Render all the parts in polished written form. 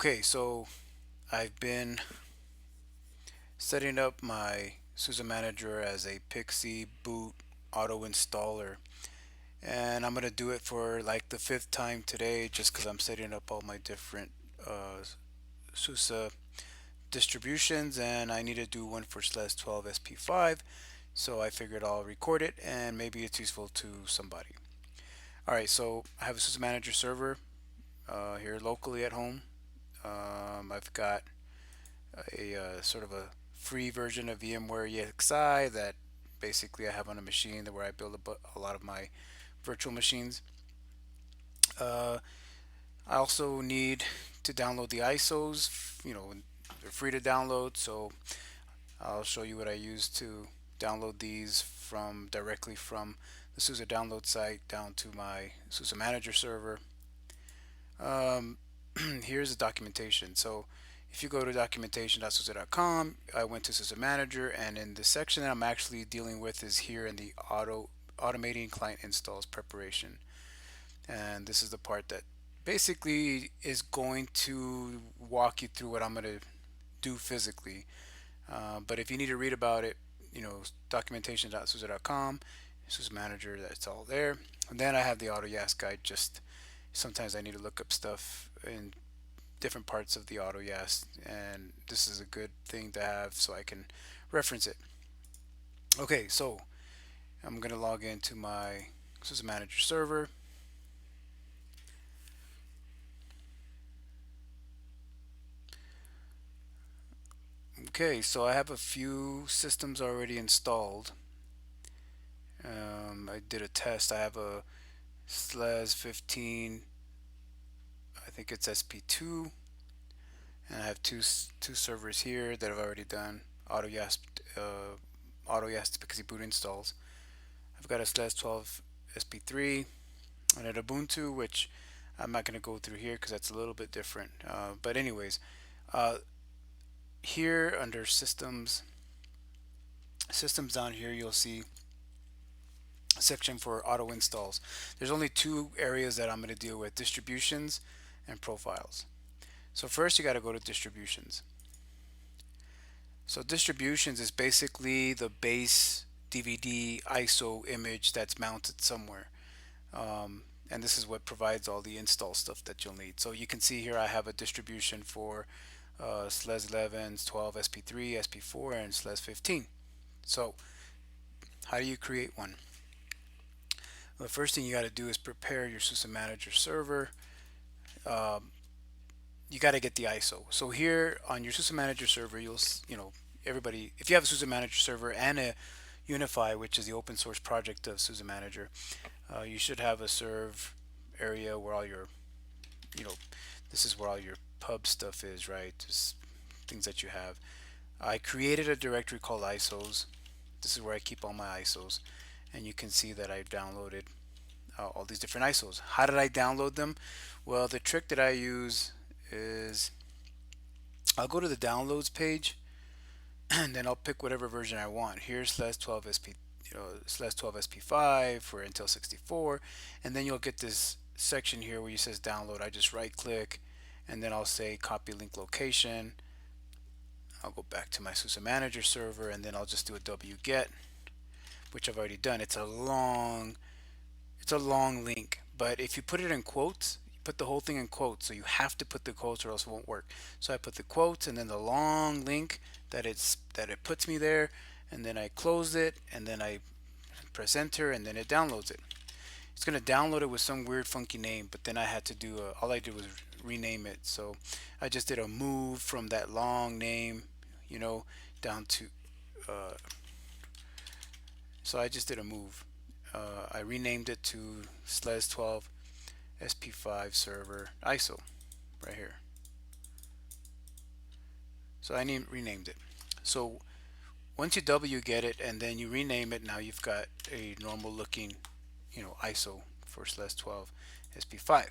Okay, so I've been setting up my SUSE Manager as a PXE boot auto installer, and I'm gonna do it for like the fifth time today, just because I'm setting up all my different SUSE distributions, and I need to do one for SLES 12 SP5. So I figured I'll record it, and maybe it's useful to somebody. All right, so I have a SUSE Manager server here locally at home. I've got a sort of a free version of VMware EXI that basically I have on a machine where I build a lot of my virtual machines. Uh, I also need to download the ISOs. They're free to download, so I'll show you what I use to download these from directly from the SUSE download site down to my SUSE Manager server. Um, Here's the documentation. So if you go to documentation.suse.com, I went to SUSE Manager, and in the section that I'm actually dealing with is here in the automating client installs preparation. And this is the part that basically is going to walk you through what I'm going to do physically. But if you need to read about it, documentation.suse.com, SUSE Manager, that's all there. And then I have the AutoYAS guide. Just sometimes I need to look up stuff in different parts of the AutoYAS, and this is a good thing to have so I can reference it. Okay, so I'm going to log into my SUSE Manager server. Okay, so I have a few systems already installed. I did a test. I have a SLES 15, I think it's SP2, and I have two servers here that I've already done AutoYAS PXE boot installs. I've got a SLES 12 SP3 and an Ubuntu, which I'm not going to go through here because that's a little bit different. But anyways, uh, here under systems down here, you'll see a section for auto installs. There's only two areas that I'm going to deal with: distributions and profiles. So first you got to go to distributions. So distributions is basically the base DVD ISO image that's mounted somewhere. And this is what provides all the install stuff that you'll need. So you can see here I have a distribution for SLES 11, 12, SP3, SP4, and SLES 15. So how do you create one? Well, the first thing you got to do is prepare your SUSE Manager server. Um, you got to get the ISO. So here on your SUSE Manager server, everybody, if you have a SUSE Manager server and a Unify, which is the open source project of SUSE Manager, you should have a serve area where all your, you know, this is where all your pub stuff is, right? Just things that you have. I created a directory called ISOs. This is where I keep all my ISOs, and you can see that I've downloaded all these different ISOs. How did I download them? Well, the trick that I use is I'll go to the downloads page, and then I'll pick whatever version I want. Here's SLES 12 SP, SLES 12 SP5 for Intel 64, and then you'll get this section here where it says download. I just right click, and then I'll say copy link location. I'll go back to my SUSE Manager server, and then I'll just do a wget, which I've already done. It's a long link, but if you put it in quotes, you put the whole thing in quotes. So you have to put the quotes or else it won't work. So I put the quotes and then the long link that it puts me there, and then I close it, and then I press enter, and then it downloads it. It's gonna download it with some weird funky name, but then I had to do all I did was rename it. So I just did a move from that long name, down to so I just did a move. I renamed it to SLES 12 SP5 server ISO right here. So I renamed it. So once you wget it and then you rename it, now you've got a normal looking, ISO for SLES 12 SP5.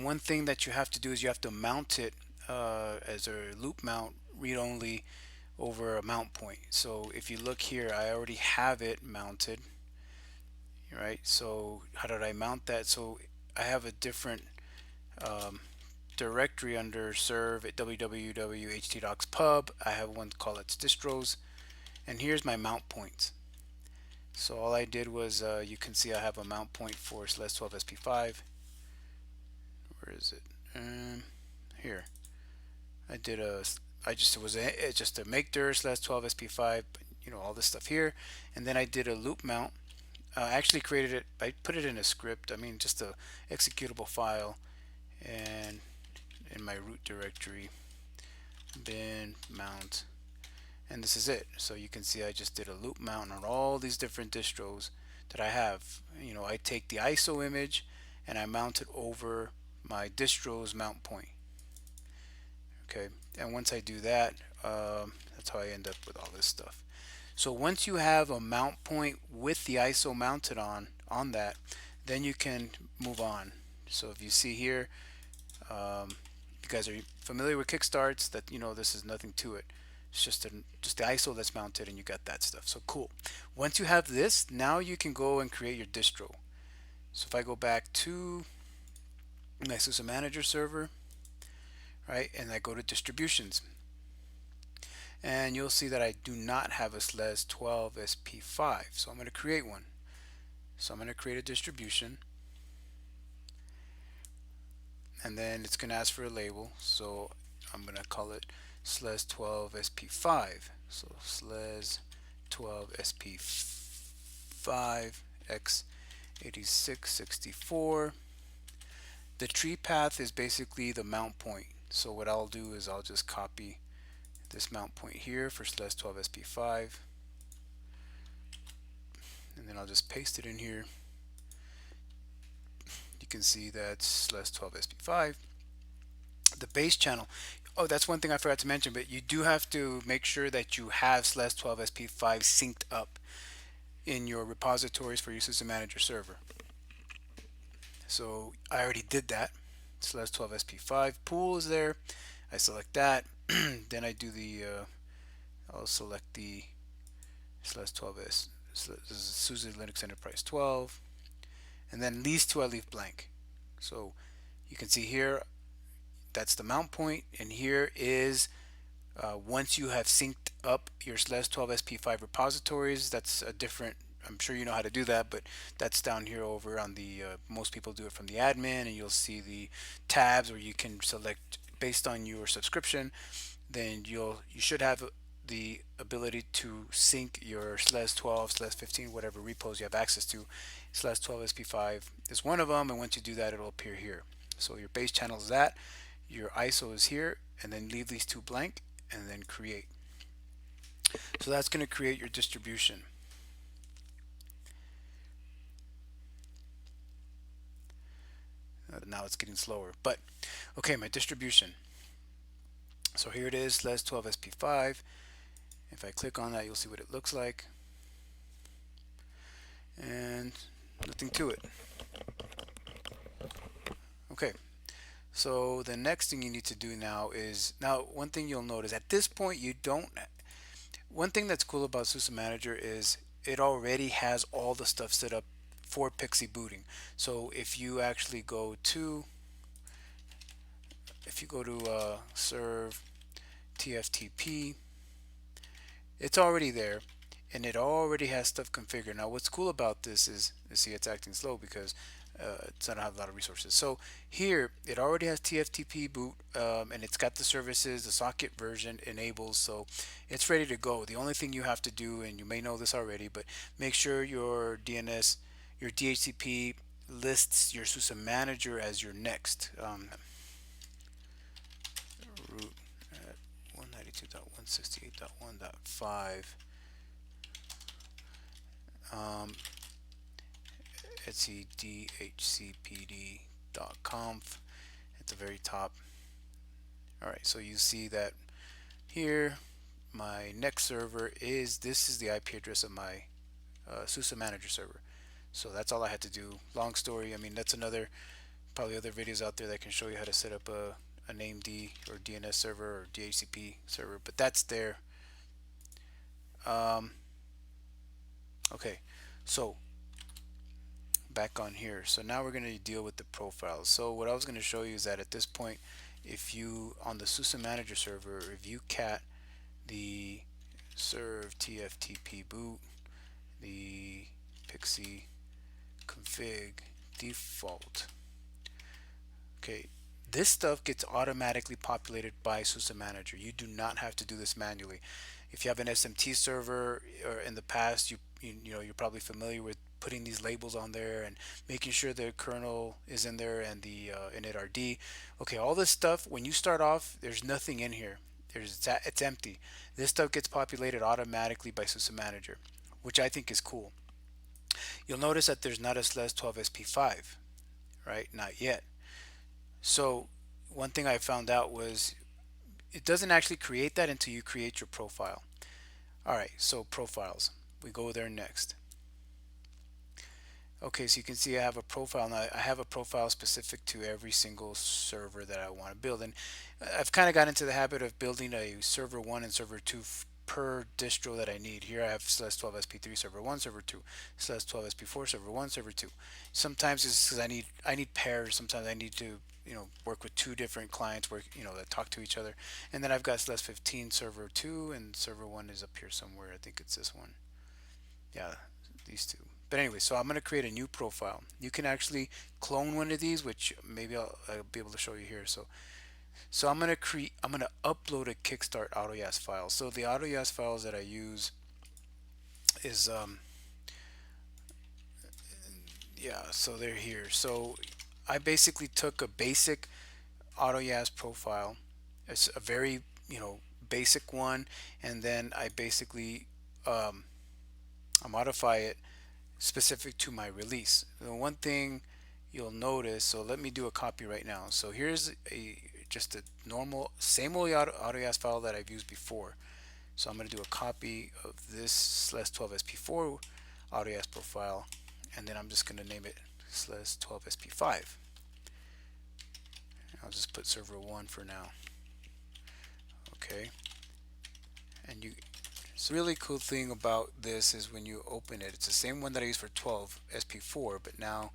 One thing that you have to do is you have to mount it as a loop mount read only over a mount point. So if you look here, I already have it mounted, right? So how did I mount that? So I have a different directory under serve at www.htdocs.pub. I have one called it's distros, and here's my mount points. So all I did was, you can see I have a mount point for SLES12 SP5. Where is it? Here. It was just a make dir /12 SP5, all this stuff here, and then I did a loop mount. I actually created it. I put it in a script. Just a executable file, and in my root directory, bin mount, and this is it. So you can see I just did a loop mount on all these different distros that I have. I take the ISO image and I mount it over my distro's mount point. Okay, and once I do that, that's how I end up with all this stuff. So once you have a mount point with the ISO mounted on that, then you can move on. So if you see here, you guys are familiar with kickstarts, that this is nothing to it. It's just the ISO that's mounted, and you got that stuff. So cool. Once you have this, now you can go and create your distro. So if I go back to my SUSE Manager Server, right, and I go to distributions, and you'll see that I do not have a SLES12 SP5, so I'm going to create one. So I'm going to create a distribution, and then it's going to ask for a label, so I'm going to call it SLES12 SP5. So SLES12 SP5 x8664. The tree path is basically the mount point. So what I'll do is I'll just copy this mount point here for SLES12 SP5, and then I'll just paste it in here. You can see that's SLES12 SP5. The base channel, oh, that's one thing I forgot to mention, but you do have to make sure that you have SLES12 SP5 synced up in your repositories for your SUSE Manager Server. So I already did that. SLES12 SP5 pool is there. I select that. Then I do I'll select the SLES12 SUSE Linux Enterprise 12, and then these two I leave blank. So you can see here, that's the mount point, and here is once you have synced up your SLES12 SP5 repositories. That's a different, I'm sure you know how to do that, but that's down here over on the most people do it from the admin, and you'll see the tabs where you can select based on your subscription. Then you should have the ability to sync your SLES12, SLES15, whatever repos you have access to. SLES12 SP5 is one of them, and once you do that, it'll appear here. So your base channel is that, your ISO is here, and then leave these two blank, and then create. So that's going to create your distribution. Now it's getting slower, but okay, my distribution. So here it is, SLES12 SP5. If I click on that, you'll see what it looks like, and nothing to it. Okay, so the next thing you need to do now is, one thing you'll notice at this point, one thing that's cool about SUSE Manager is it already has all the stuff set up for PXE booting. So if you actually go to serve TFTP, it's already there, and it already has stuff configured. Now what's cool about this is, you see it's acting slow because it doesn't have a lot of resources. So here it already has TFTP boot, and it's got the services, the socket version enabled, so it's ready to go. The only thing you have to do, and you may know this already, but make sure your DNS, your DHCP lists your SUSE Manager as your next root at 192.168.1.5. Etsy dhcpd.conf at the very top. Alright, so you see that here my next server is, this is the IP address of my SUSE Manager server. So that's all I had to do. Long story, that's probably other videos out there that can show you how to set up a named or DNS server or DHCP server, but that's there. Okay, so back on here. So now we're going to deal with the profiles. So what I was going to show you is that at this point if you on the SUSE Manager Server, if you cat the serve tftp boot the PXE config default, okay, this stuff gets automatically populated by SUSE Manager. You do not have to do this manually. If you have an SMT server, or in the past, you know, you're probably familiar with putting these labels on there and making sure the kernel is in there and the initRD. Okay, all this stuff, when you start off, there's nothing in here. It's empty. This stuff gets populated automatically by SUSE Manager, which I think is cool. You'll notice that there's not a SLES12SP5, right? Not yet. So one thing I found out was it doesn't actually create that until you create your profile. All right, so profiles. We go there next. Okay, so you can see I have a profile now. I have a profile specific to every single server that I want to build, and I've kind of got into the habit of building a server 1 and server 2 per distro that I need. Here I have SLES12SP3 server 1, server 2, SLES12SP4 server 1, server 2. Sometimes it's because I need pairs. Sometimes I need to, you know, work with two different clients where, you know, that talk to each other. And then I've got SLES15 server 2, and server 1 is up here somewhere. I think it's this one. Yeah, these two. But anyway, so I'm going to create a new profile. You can actually clone one of these, which maybe I'll be able to show you here. So I'm going to upload a Kickstart AutoYAS file. So the AutoYAS files that I use is yeah, so they're here. So I basically took a basic AutoYAS profile. It's a very, you know, basic one, and then I basically I modify it specific to my release. The one thing you'll notice, so let me do a copy right now. So here's just a normal same old AutoYAS file that I've used before. So I'm going to do a copy of this SLES12SP4 AutoYAS profile, and then I'm just going to name it SLES12SP5. I'll just put server 1 for now. Okay, and it's a really cool thing about this is when you open it, it's the same one that I used for 12 SP4, but now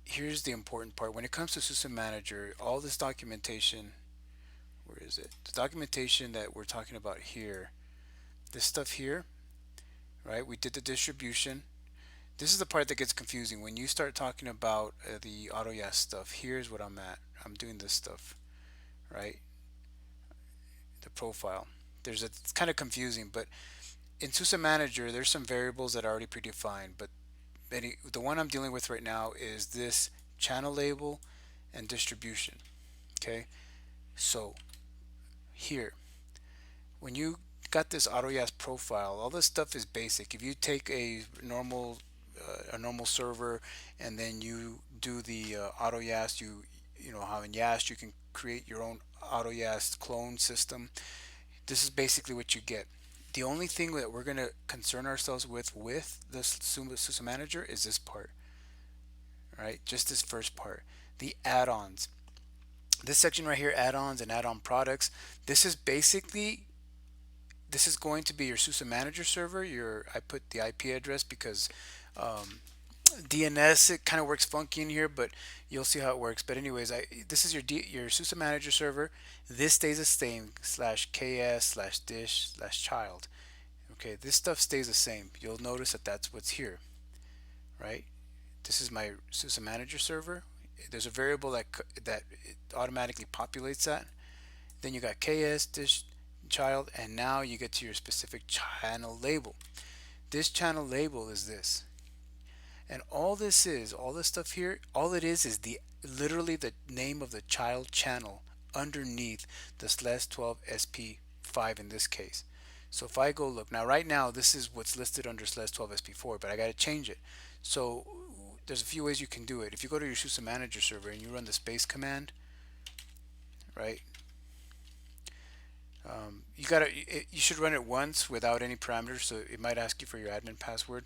here's the important part. When it comes to SUSE Manager, all this documentation, where is it? The documentation that we're talking about here, this stuff here, right? We did the distribution. This is the part that gets confusing. When you start talking about the AutoYAS stuff, here's what I'm at. I'm doing this stuff, right? The profile. It's kind of confusing, but in SUSE Manager, there's some variables that are already predefined, but the one I'm dealing with right now is this channel label and distribution. Okay, so here, when you got this AutoYAS profile, all this stuff is basic. If you take a normal server and then you do the AutoYAS, you know how in YAST you can create your own AutoYAS clone system. This is basically what you get. The only thing that we're going to concern ourselves with the SUSE Manager is this part, right? Just this first part, the add-ons. This section right here, add-ons and add-on products. This is going to be your SUSE Manager server. I put the IP address because DNS, it kind of works funky in here, but you'll see how it works. But anyways, this is your SUSE Manager server. This stays the same, /ks/dish/child. Okay, this stuff stays the same. You'll notice that that's what's here, right? This is my SUSE Manager server. There's a variable that it automatically populates that. Then you got ks, dish, child, and now you get to your specific channel label. This channel label is this. And all this stuff here, all it is literally the name of the child channel underneath the SLES12SP5 in this case. So if I go look, now right now this is what's listed under SLES12SP4, but I got to change it. So there's a few ways you can do it. If you go to your SUSE Manager server and you run the space command, right? You should run it once without any parameters, so it might ask you for your admin password.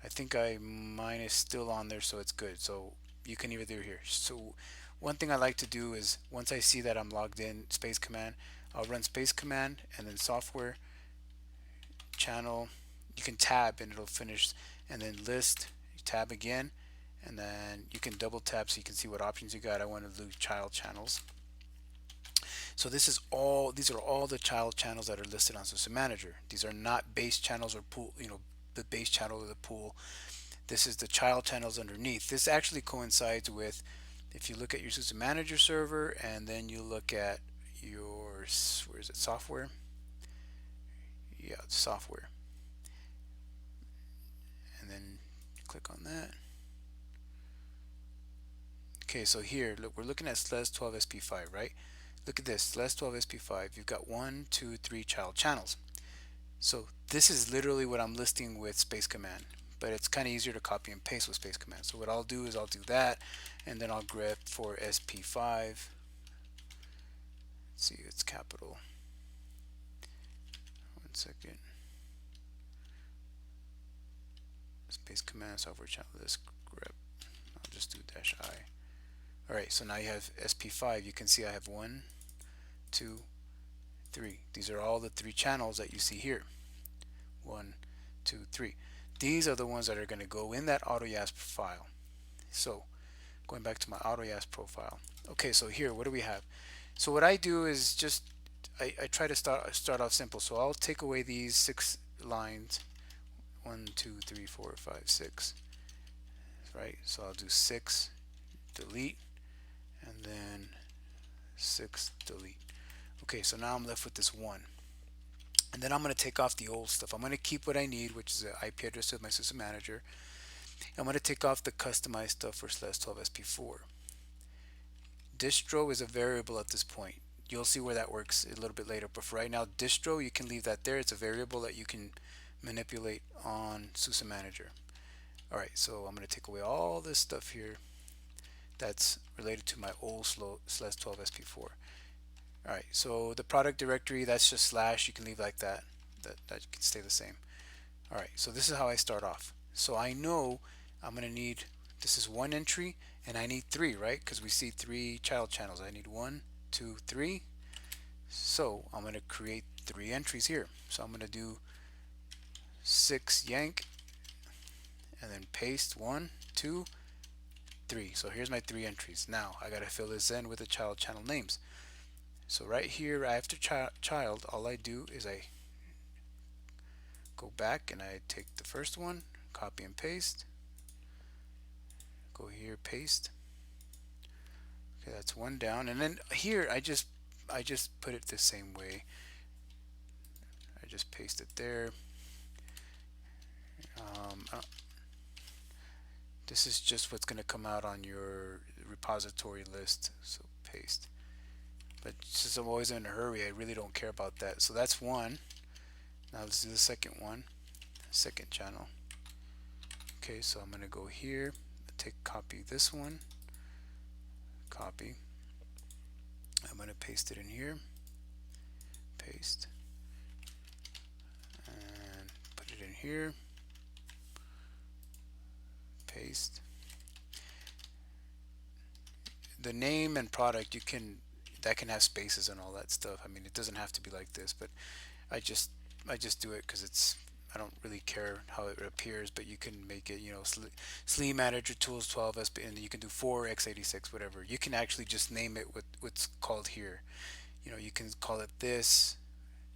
I think mine is still on there, so it's good. So you can either do here. So one thing I like to do is once I see that I'm logged in, space command, I'll run space command and then software channel. You can tab and it'll finish, and then list, tab again, and then you can double tap so you can see what options you got. I want to do child channels. So this is all, these are all the child channels that are listed on SUSE Manager. These are not base channels or pool, the base channel of the pool. This is the child channels underneath. This actually coincides with, if you look at your SUSE Manager server and then you look at your, where is it, software? Yeah, software. And then click on that. Okay, so here, look, we're looking at SLES 12 SP5, right? Look at this, SLES 12 SP5. You've got 1, 2, 3 child channels. So this is literally what I'm listing with Space Command, but it's kind of easier to copy and paste with Space Command. So what I'll do is I'll do that, and then I'll grep for SP5. Let's see, it's capital. 1 second. Space Command software channel list grep. I'll just do -I. Alright, so now you have SP5. You can see I have 1, 2, 3. These are all the 3 channels that you see here. 1, 2, 3. These are the ones that are going to go in that AutoYASP file. So going back to my AutoYASP profile. Okay, so here, what do we have? So what I do is just, I try to start off simple. So I'll take away these 6 lines. 1, 2, 3, 4, 5, 6. Right, so I'll do 6, delete, and then 6, delete. Okay, so now I'm left with this 1. And then I'm going to take off the old stuff. I'm going to keep what I need, which is the IP address of my SUSE Manager. I'm going to take off the customized stuff for SLES 12 SP4. Distro is a variable at this point. You'll see where that works a little bit later. But for right now, distro, you can leave that there. It's a variable that you can manipulate on SUSE Manager. Alright, so I'm going to take away all this stuff here that's related to my old SLES 12 SP4. Alright, so the product directory, that's just slash. You can leave like that. That can stay the same. Alright, so this is how I start off. So I know I'm going to need, this is 1 entry, and I need 3, right? Because we see 3 child channels. I need 1, 2, 3. So I'm going to create 3 entries here. So I'm going to do 6 yank, and then paste 1, 2, 3. So here's my 3 entries. Now I got to fill this in with the child channel names. So right here after child, all I do is I go back and I take the first one, copy and paste, go here, paste. Okay, that's 1 down, and then here I just put it the same way. I just paste it there. This is just what's going to come out on your repository list, so paste. But since I'm always in a hurry, I really don't care about that. So that's 1. Now let's do the second one, second channel. Okay, so I'm going to go here, copy this one, copy. I'm going to paste it in here, paste, and put it in here, paste. The name and product, that can have spaces and all that stuff. I mean, it doesn't have to be like this, but I just do it because I don't really care how it appears, but you can make it, SLE Manager Tools 12 and you can do 4 x86 whatever. You can actually just name it what's called here. You can call it this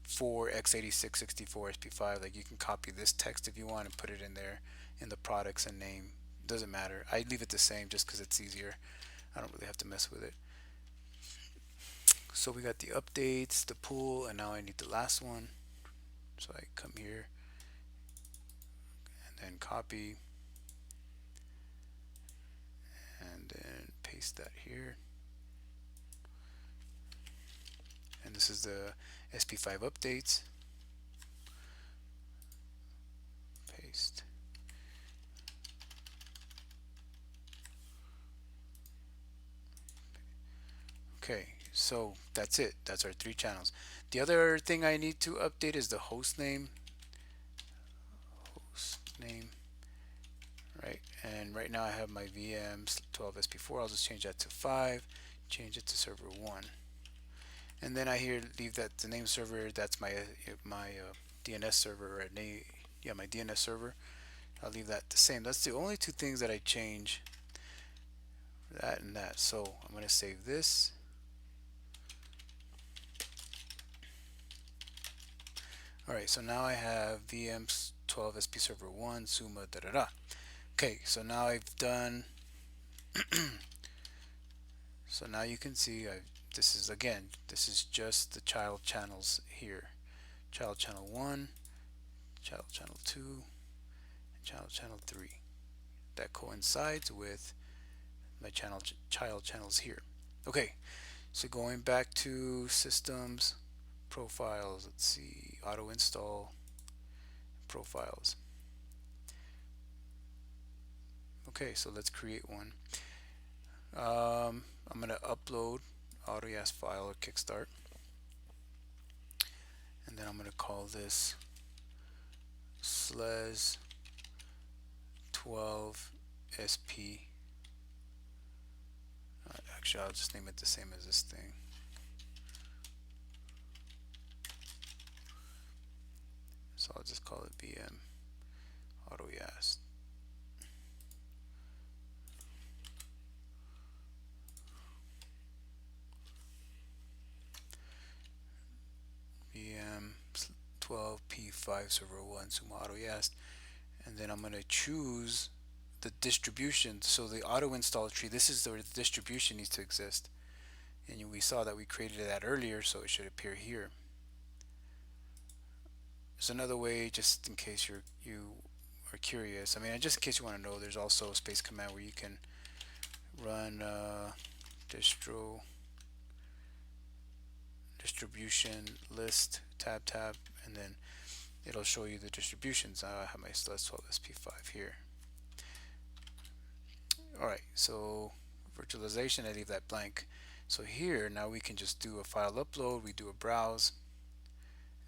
4 x86 64 SP5. Like, you can copy this text if you want and put it in there in the products and name. Doesn't matter. I leave it the same just because it's easier. I don't really have to mess with it. So we got the updates, the pool, and now I need the last one. So I come here and then copy and then paste that here. And this is the SP5 updates. Paste. Okay, so that's it. That's our 3 channels. The other thing I need to update is the host name. Right, and right now I have my VM 12 SP4. I'll just change that to 5, change it to server 1, and then I here leave that the name server. That's my DNS server, or my DNS server. I'll leave that the same. That's the only 2 things that I change. That and that. So I'm going to save this. Alright, so now I have VM12 SP server 1 SUMA da da da. Okay, so now I've done so now you can see this is again, this is just the child channels here. Child channel 1, child channel 2, and child channel 3. That coincides with my child channels here. Okay, so going back to systems, profiles, let's see, auto install, profiles. Okay, so let's create one. I'm going to upload AutoYAS file or kickstart, and then I'm going to call this SLES 12 SP. Actually, I'll just name it the same as this thing. So I'll just call it VM AutoYAS. VM 12P5 server 1 SUMA AutoYAS, and then I'm going to choose the distribution. So the auto install tree, this is where the distribution needs to exist, and we saw that we created that earlier, so it should appear here. There's another way, just in case you are curious. I mean, just in case you want to know, there's also a space command where you can run distro distribution list tab, and then it'll show you the distributions. I have my SLES 12 SP5 here. Alright, so virtualization, I leave that blank. So here, now we can just do a file upload, we do a browse,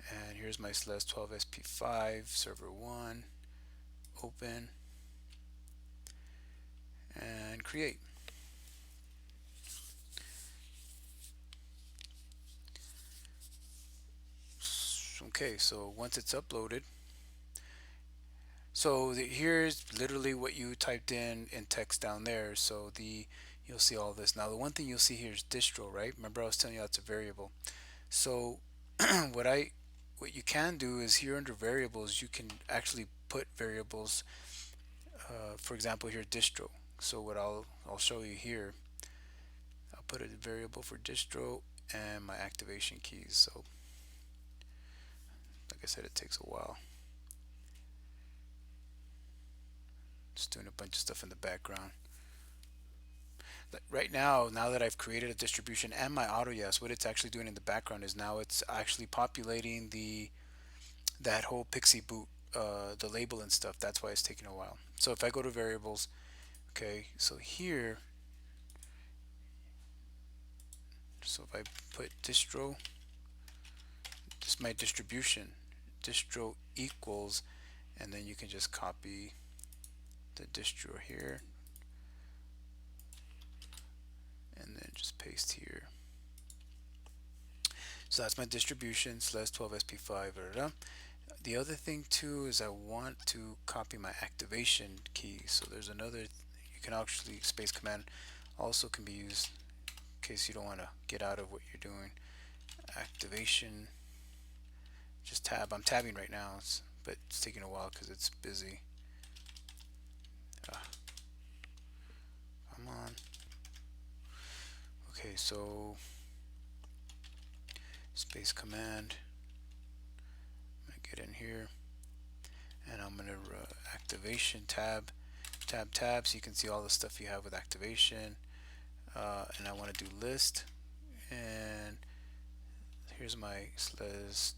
and here's my SLES 12 SP5 server 1, open, and create. Okay, so once it's uploaded, so here's literally what you typed in text down there. So you'll see all this. Now the one thing you'll see here is distro, right? Remember I was telling you that's a variable. So what you can do is here under variables you can actually put variables. For example, here distro. So what I'll show you here. I'll put a variable for distro and my activation keys. So like I said, it takes a while. Just doing a bunch of stuff in the background. Right now that I've created a distribution and my AutoYAS, what it's actually doing in the background is now it's actually populating that whole PXE boot, the label and stuff. That's why it's taking a while. So if I go to variables, okay, so here, so if I put distro, this is my distribution, distro equals, and then you can just copy the distro here and then just paste here. So that's my distribution, SLES 12 SP5. The other thing too is I want to copy my activation key. So there's another, you can actually, space command also can be used in case you don't want to get out of what you're doing. Activation, just tab. I'm tabbing right now, but it's taking a while because it's busy. Come on. Okay, so space command. I'm gonna get in here, and I'm gonna activation tab, so you can see all the stuff you have with activation. And I want to do list, and here's my SLES.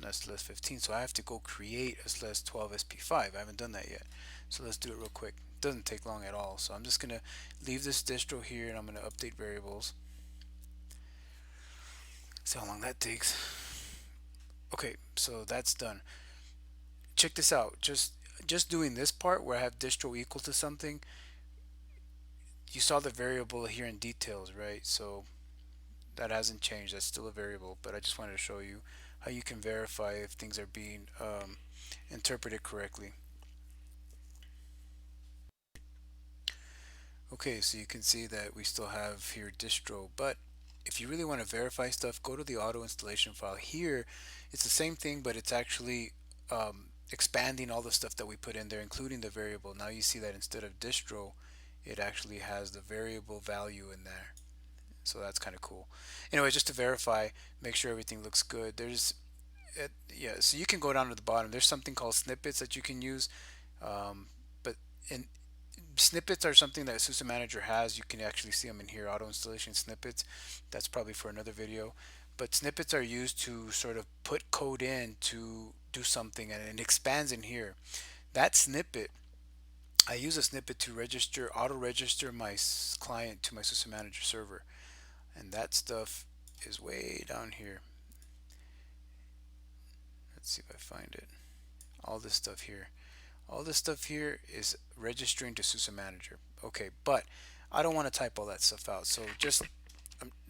That's SLES 15, so I have to go create a SLES 12 SP5. I haven't done that yet, so let's do it real quick. It doesn't take long at all. So I'm just gonna leave this distro here, and I'm gonna update variables. See how long that takes. Okay, so that's done. Check this out. Just doing this part where I have distro equal to something, you saw the variable here in details, right? So that hasn't changed. That's still a variable, but I just wanted to show you how you can verify if things are being interpreted correctly. Okay, so you can see that we still have here distro, but if you really want to verify stuff, go to the auto installation file. Here, it's the same thing, but it's actually expanding all the stuff that we put in there, including the variable. Now you see that instead of distro, it actually has the variable value in there. So that's kind of cool. Anyway, just to verify, make sure everything looks good. Yeah, so you can go down to the bottom. There's something called snippets that you can use, but in snippets are something that SUSE Manager has. You can actually see them in here, auto installation snippets. That's probably for another video. But snippets are used to sort of put code in to do something, and it expands in here. That snippet, I use a snippet to auto register my client to my SUSE Manager server, and that stuff is way down here. Let's see if I find it. All this stuff here. All this stuff here is registering to SUSE Manager. Okay, but I don't want to type all that stuff out. So just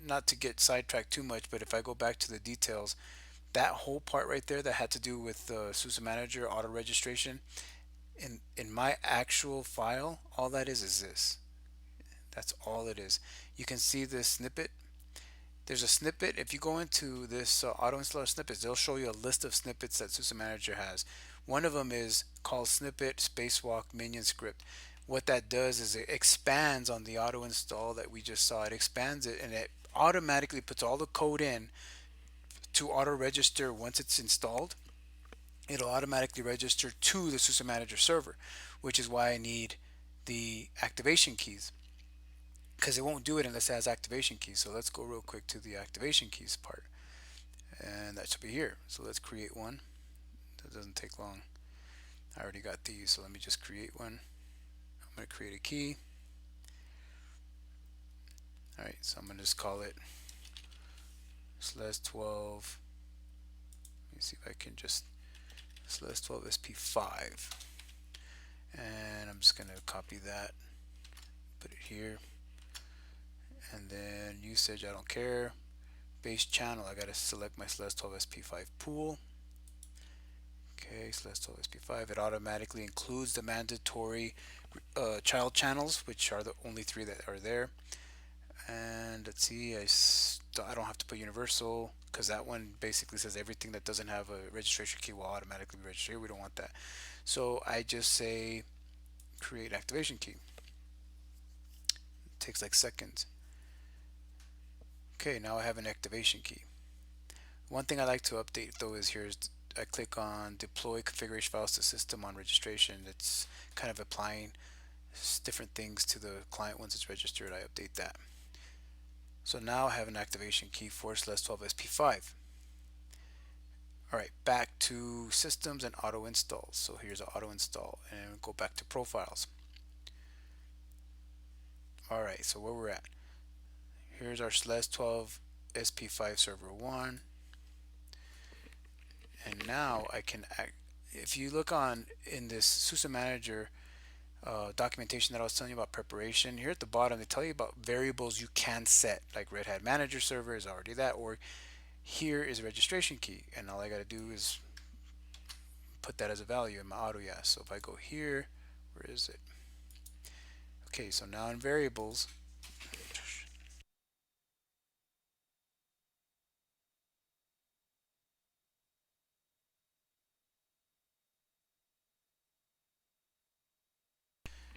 not to get sidetracked too much, but if I go back to the details, that whole part right there that had to do with SUSE Manager auto registration, in my actual file, all that is this. That's all it is. You can see this snippet. There's a snippet. If you go into this auto installer snippets, they'll show you a list of snippets that SUSE Manager has. One of them is called snippet spacewalk minion script. What that does is it expands on the auto install that we just saw. It expands it and it automatically puts all the code in to auto register once it's installed. It'll automatically register to the SUSE Manager server, which is why I need the activation keys, because it won't do it unless it has activation keys. So let's go real quick to the activation keys part, and that should be here. So let's create one. That doesn't take long. I already got these, so let me just create one. I'm going to create a key. Alright, so I'm going to just call it SLES12. Let me see if I can just SLES12 SP5, and I'm just going to copy that, put it here, and then usage, I don't care. Base channel, I got to select my SLES12 SP5 pool. Okay, SLES12 SP5, it automatically includes the mandatory child channels, which are the only 3 that are there. And let's see, I don't have to put universal, because that one basically says everything that doesn't have a registration key will automatically be registered. We don't want that. So I just say create activation key. It takes like seconds. Okay, now I have an activation key. One thing I like to update though is I click on deploy configuration files to system on registration. It's kind of applying different things to the client once it's registered. I update that. So now I have an activation key for SLES12 SP5. Alright, back to systems and auto install. So here's an auto install, and go back to profiles. Alright, so where we're at. Here's our SLES12 SP5 server 1. And now I can if you look in this SUSE Manager documentation that I was telling you about preparation, here at the bottom they tell you about variables you can set, like Red Hat Manager Server is already that, or here is a registration key, and all I got to do is put that as a value in my AutoYas. So if I go here, where is it? Okay, so now in variables,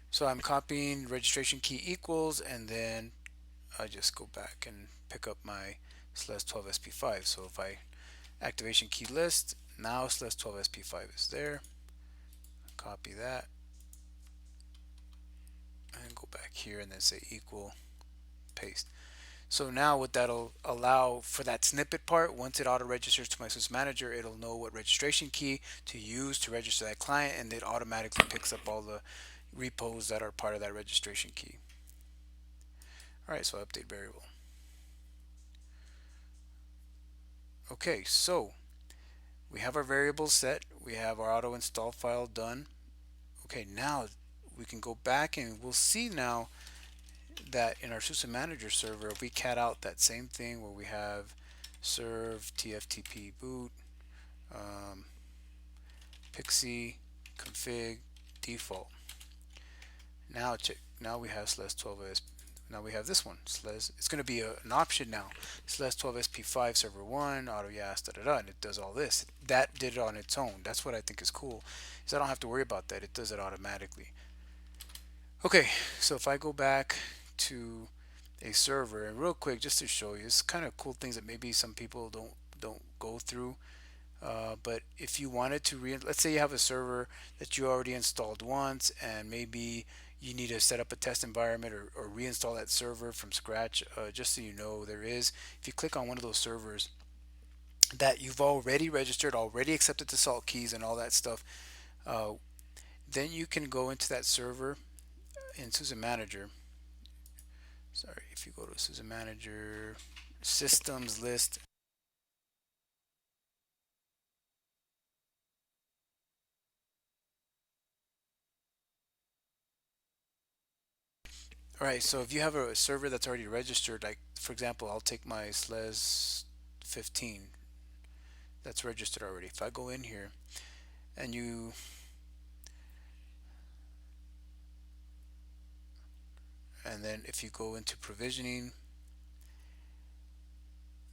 so I'm copying registration key equals, and then I just go back and pick up my SLES12 SP5. So if I activation key list, now SLES12 SP5 is there. Copy that and go back here and then say equal, paste. So now what that'll allow for that snippet part, once it auto registers to my SUSE Manager, it'll know what registration key to use to register that client, and it automatically picks up all the repos that are part of that registration key. Alright, so update variable. Okay, so we have our variables set, we have our auto install file done. Okay, now we can go back and we'll see now that in our SUSE Manager server, if we cat out that same thing where we have serve tftp boot PXE config default. Now check. Now we have SLES12 now we have this one. It's going to be an option now. SLES12SP5 server 1, auto yas, da da da, and it does all this. That did it on its own. That's what I think is cool, is I don't have to worry about that. It does it automatically. Okay, so if I go back to a server, and real quick, just to show you, it's kind of cool things that maybe some people don't go through. But if you wanted to let's say you have a server that you already installed once, and maybe you need to set up a test environment or reinstall that server from scratch. Just so you know, there is, if you click on one of those servers that you've already registered, already accepted the salt keys and all that stuff, uh, then you can go into that server in SUSE Manager. Sorry, if you go to SUSE Manager systems list. All right, so if you have a server that's already registered, like for example, I'll take my SLES 15 that's registered already. If I go in here and then if you go into provisioning,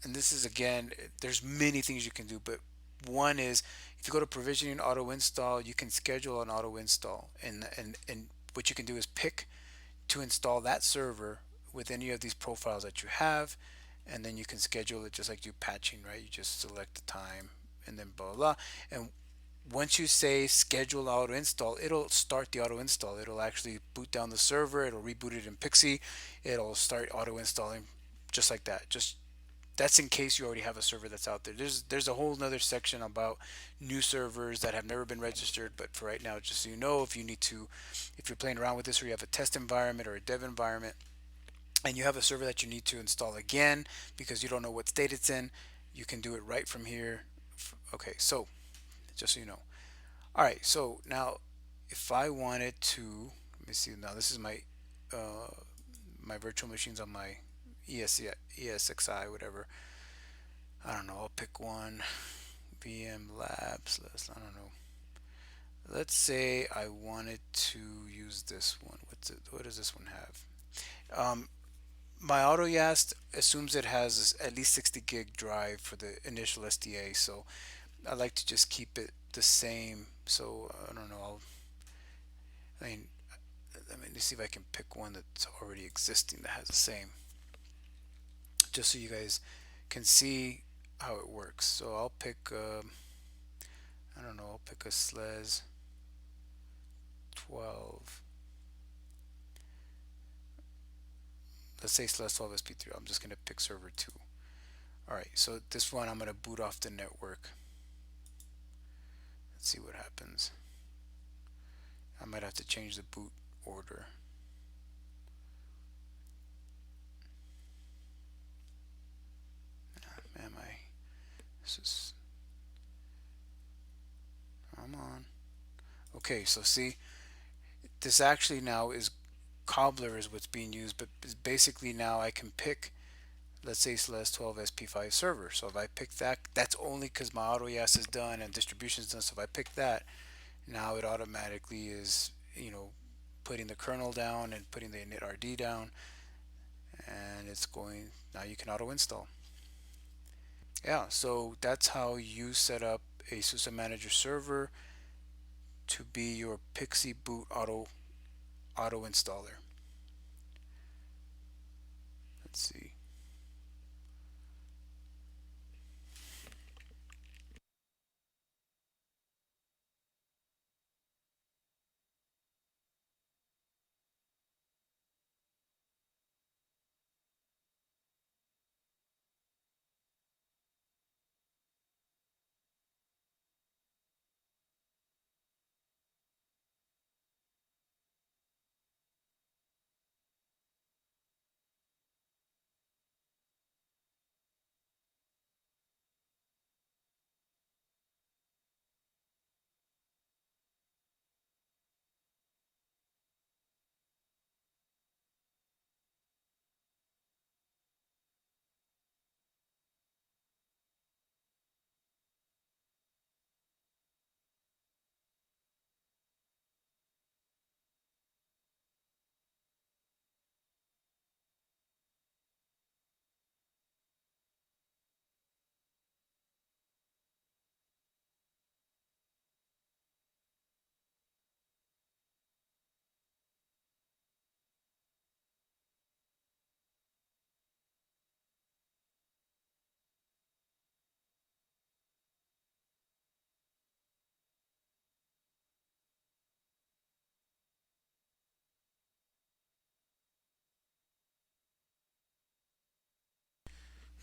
and this is again, there's many things you can do, but one is if you go to provisioning auto install, you can schedule an auto install, and what you can do is pick to install that server with any of these profiles that you have, and then you can schedule it just like you patching, right? You just select the time and then blah blah, blah. And once you say schedule auto install, it'll start the auto install. It'll actually boot down the server, it'll reboot it in PXE, it'll start auto installing just like that. Just that's in case you already have a server that's out there. There's a whole nother section about new servers that have never been registered, but for right now, just so you know, if you need to, if you're playing around with this, or you have a test environment or a dev environment, and you have a server that you need to install again because you don't know what state it's in, you can do it right from here. Okay, so just so you know. All right, so now if I wanted to, let me see. Now this is uh, my virtual machines on my ESXi, whatever. I don't know. I'll pick one. VM Labs. I don't know. Let's say I wanted to use this one. What does this one have? My AutoYast assumes it has at least 60 gig drive for the initial SDA, so I like to just keep it the same. So I don't know. I mean, let me see if I can pick one that's already existing that has the same, just so you guys can see how it works. So I'll pick. I don't know. I'll pick a SLES 12. Let's say SLES 12 SP3. I'm just gonna pick server 2. All right. So this one I'm gonna boot off the network. Let's see what happens. I might have to change the boot order. Man, come on. Okay, so see, this actually now is Cobbler is what's being used, but basically now I can pick, let's say SLES 12 SP5 server. So if I pick that, that's only because my AutoYAS is done and distribution is done. So if I pick that, now it automatically is, putting the kernel down and putting the init down, and it's going, now you can auto install. Yeah, so that's how you set up a SUSE Manager server to be your PXE boot auto installer. Let's see.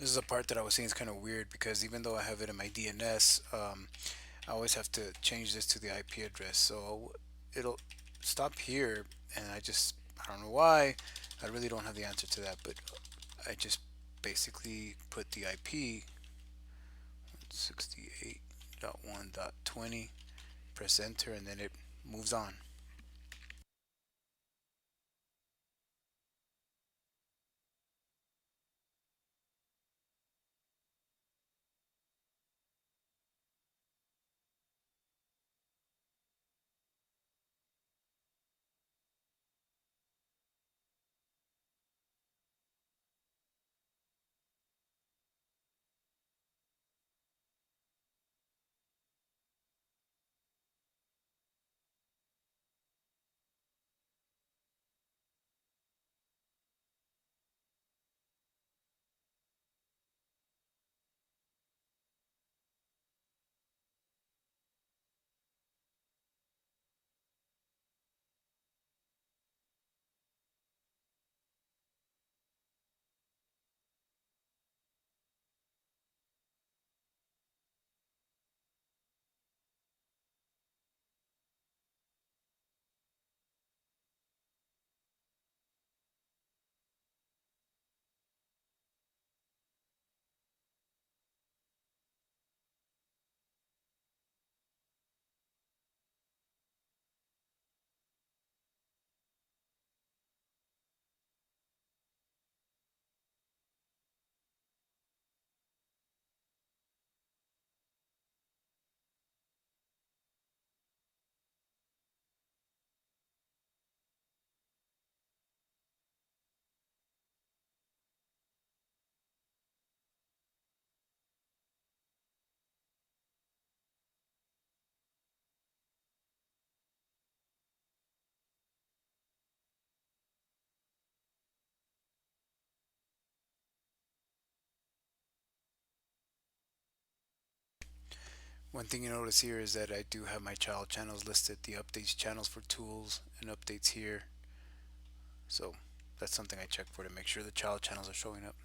This is a part that I was saying is kind of weird because even though I have it in my DNS, I always have to change this to the IP address. So it'll stop here, and I don't know why. I really don't have the answer to that, but I just basically put the IP 168.1.20, press enter, and then it moves on. One thing you notice here is that I do have my child channels listed, the updates channels for tools and updates here. So that's something I check for to make sure the child channels are showing up.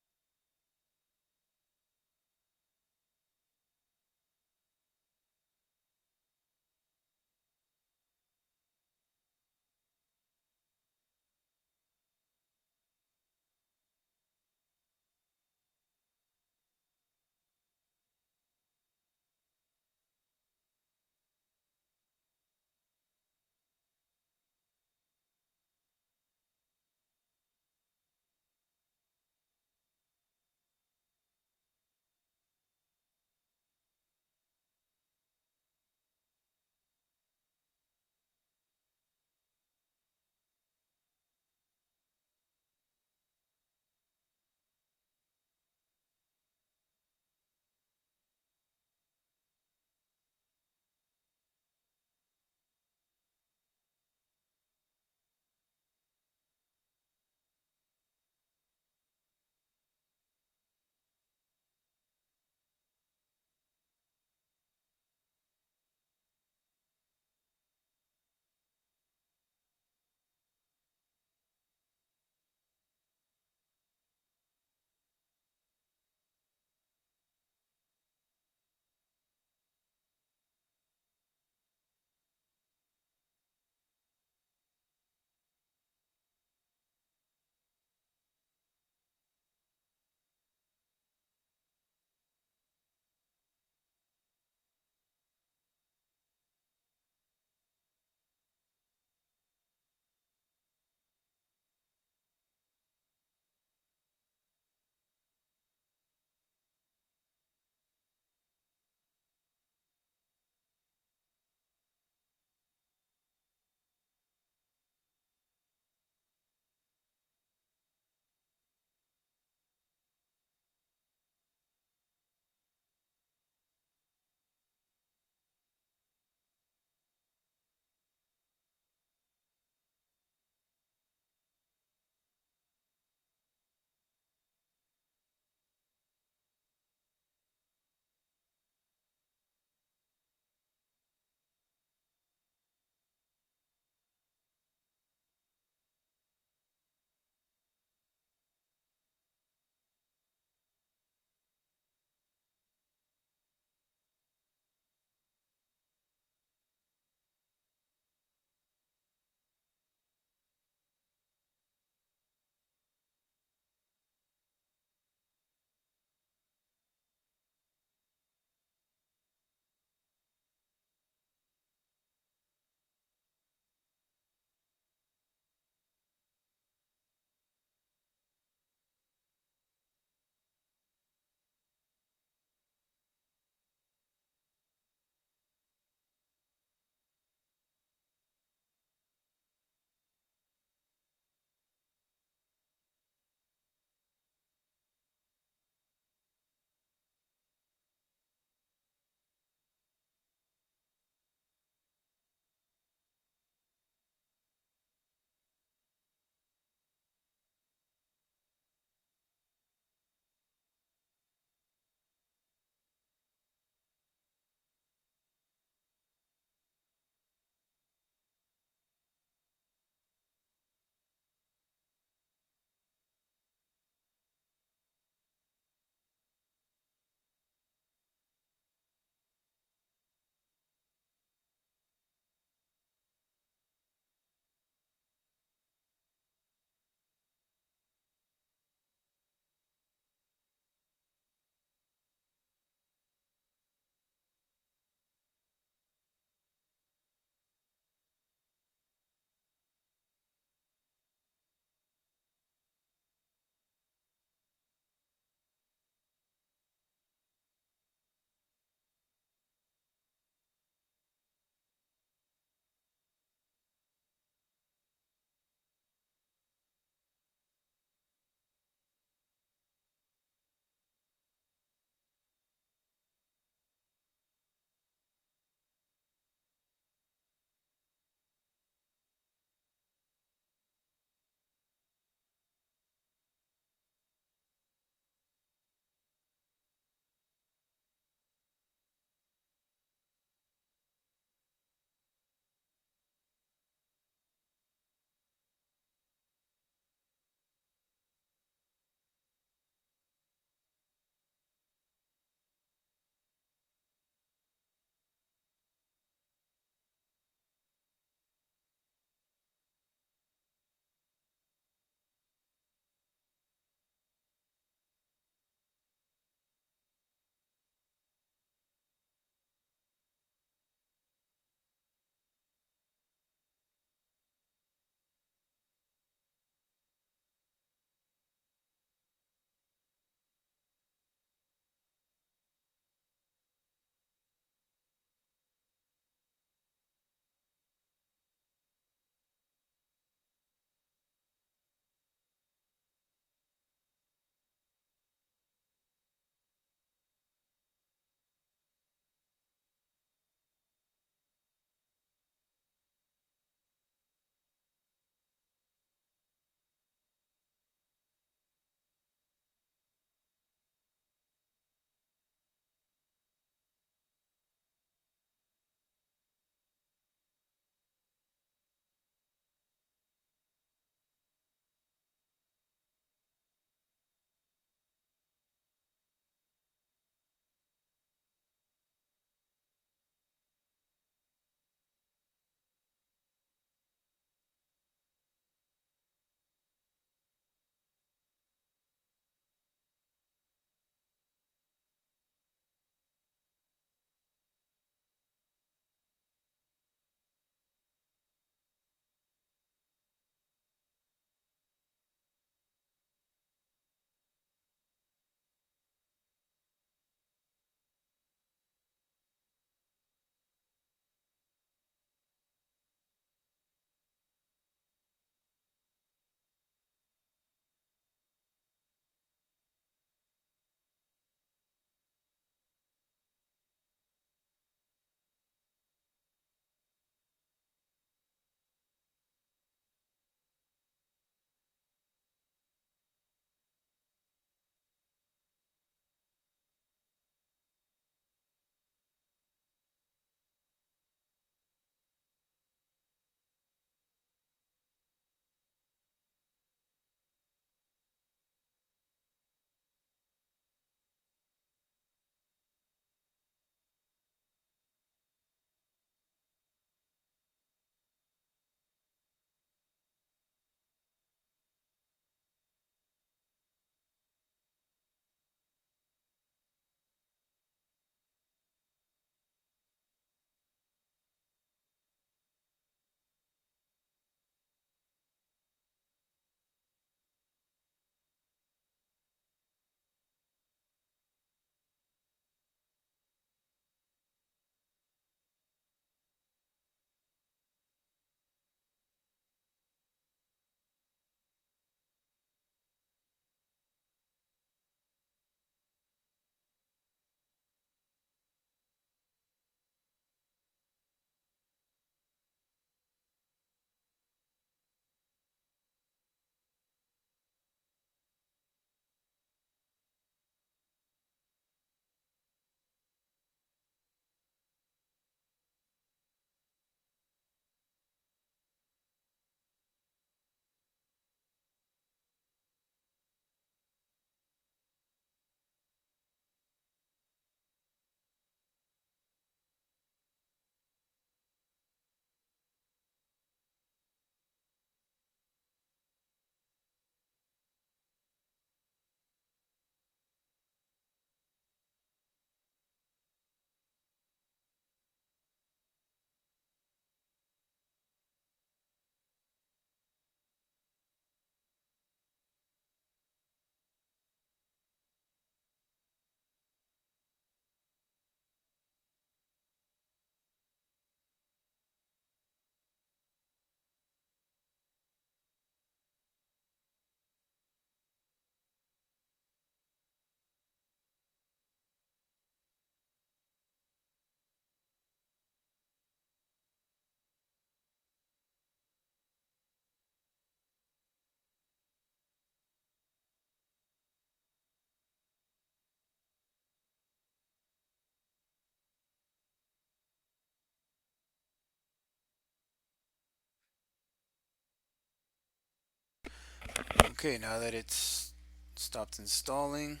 Okay, now that it's stopped installing,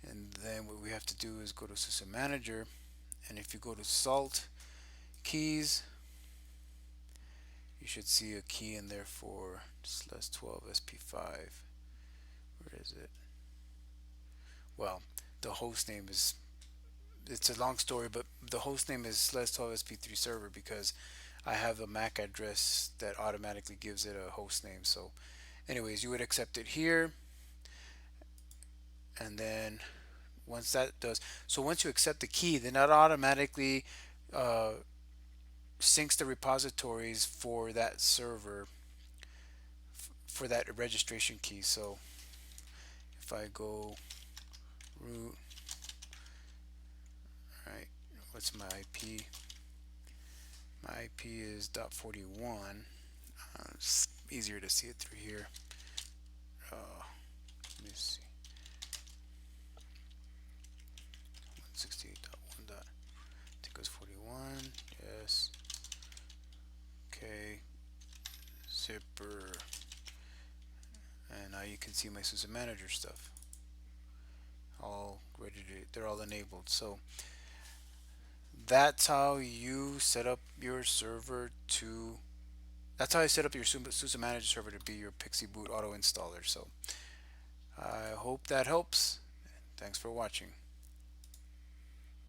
and then what we have to do is go to SUSE Manager, and if you go to Salt Keys, you should see a key in there for /12 SP5. Where is it? Well, the host name is, it's a long story, but the host name is /12 SP3 server because I have a MAC address that automatically gives it a host name. So anyways, you would accept it here, and then once that does, so once you accept the key, then that automatically uh, syncs the repositories for that server for that registration key. So if I go root, right, what's my IP? My IP is .41. It's easier to see it through here. Let me see. 168.1. I think it was 41. Yes. Okay. Zipper. And now you can see my SUSE Manager stuff. All ready to, they're all enabled. So that's how you set up your server to, that's how I set up your SUSE Manager Server to be your PXE boot auto installer. So I hope that helps. Thanks for watching.